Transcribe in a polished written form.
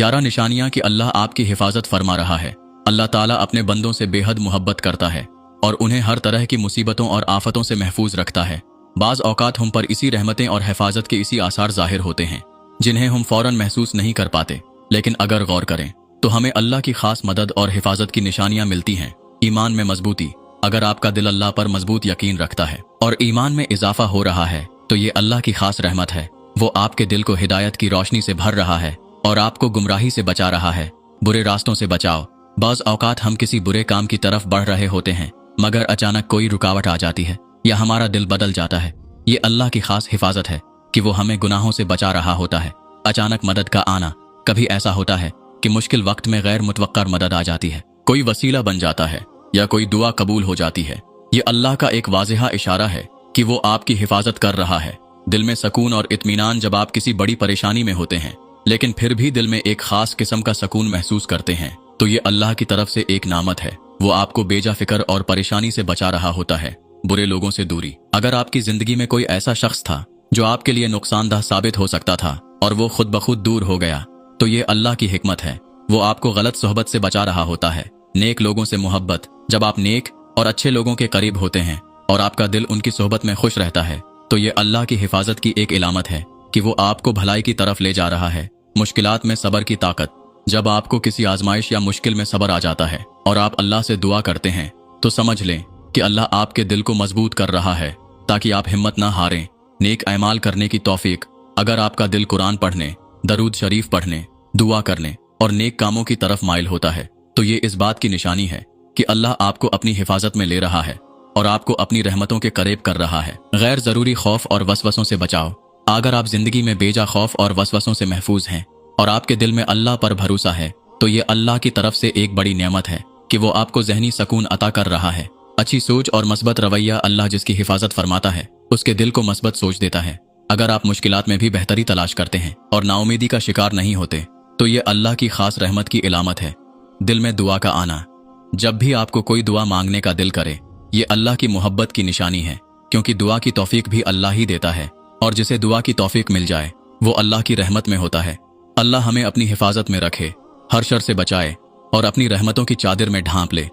11 निशानियां कि अल्लाह आपकी हिफाजत फरमा रहा है। अल्लाह ताला अपने बंदों से बेहद मोहब्बत करता है और उन्हें हर तरह की मुसीबतों और आफतों से महफूज रखता है। बाज़ औकात हम पर इसी रहमतें और हिफाजत के इसी आसार ज़ाहिर होते हैं जिन्हें हम फ़ौरन महसूस नहीं कर पाते, लेकिन अगर गौर करें तो हमें अल्लाह की खास मदद और हिफाजत की निशानियां मिलती हैं। ईमान में मजबूती। अगर आपका दिल अल्लाह पर मजबूत यकीन रखता है और ईमान में इजाफा हो रहा है तो ये अल्लाह की खास रहमत है। वो आपके दिल को हिदायत की रोशनी से भर रहा है और आपको गुमराही से बचा रहा है। बुरे रास्तों से बचाओ। बाज़ औकात हम किसी बुरे काम की तरफ बढ़ रहे होते हैं मगर अचानक कोई रुकावट आ जाती है या हमारा दिल बदल जाता है। ये अल्लाह की खास हिफाजत है कि वो हमें गुनाहों से बचा रहा होता है। अचानक मदद का आना। कभी ऐसा होता है कि मुश्किल वक्त में गैर मुतवक्कर मदद आ जाती है, कोई वसीला बन जाता है या कोई दुआ कबूल हो जाती है। ये अल्लाह का एक वाज़ेहा इशारा है कि वो आपकी हिफाजत कर रहा है। दिल में सुकून और इत्मीनान। जब आप किसी बड़ी परेशानी में होते हैं लेकिन फिर भी दिल में एक खास किस्म का सुकून महसूस करते हैं तो ये अल्लाह की तरफ से एक नामत है। वो आपको बेजा फिक्र और परेशानी से बचा रहा होता है। बुरे लोगों से दूरी। अगर आपकी जिंदगी में कोई ऐसा शख्स था जो आपके लिए नुकसानदाह साबित हो सकता था और वो खुद ब खुद दूर हो गया तो ये अल्लाह की हिकमत है। वो आपको गलत सोहबत से बचा रहा होता है। नेक लोगों से मोहब्बत। जब आप नेक और अच्छे लोगों के करीब होते हैं और आपका दिल उनकी सोहबत में खुश रहता है तो ये अल्लाह की हिफाजत की एक इलामत है कि वो आपको भलाई की तरफ ले जा रहा है। मुश्किलात में सब्र की ताकत। जब आपको किसी आजमाइश या मुश्किल में सब्र आ जाता है और आप अल्लाह से दुआ करते हैं तो समझ लें कि अल्लाह आपके दिल को मजबूत कर रहा है ताकि आप हिम्मत ना हारें। नेक अमाल करने की तौफीक। अगर आपका दिल कुरान पढ़ने, दरूद शरीफ पढ़ने, दुआ करने और नेक कामों की तरफ माइल होता है तो ये इस बात की निशानी है कि अल्लाह आपको अपनी हिफाजत में ले रहा है और आपको अपनी रहमतों के करीब कर रहा है। गैर जरूरी खौफ और वसवसों से बचाओ। अगर आप जिंदगी में बेजा खौफ और वसवसों से महफूज हैं और आपके दिल में अल्लाह पर भरोसा है तो ये अल्लाह की तरफ से एक बड़ी नेमत है कि वो आपको ज़हनी सुकून अता कर रहा है। अच्छी सोच और मस्बत रवैया। अल्लाह जिसकी हिफाजत फरमाता है उसके दिल को मस्बत सोच देता है। अगर आप मुश्किलात में भी बेहतरी तलाश करते हैं और नाउमीदी का शिकार नहीं होते तो ये अल्लाह की खास रहमत की इलामत है। दिल में दुआ का आना। जब भी आपको कोई दुआ मांगने का दिल करे ये अल्लाह की मोहब्बत की निशानी है क्योंकि दुआ की तौफीक भी अल्लाह ही देता है और जिसे दुआ की तौफीक मिल जाए वो अल्लाह की रहमत में होता है। अल्लाह हमें अपनी हिफाजत में रखे, हर शर से बचाए और अपनी रहमतों की चादर में ढांप ले।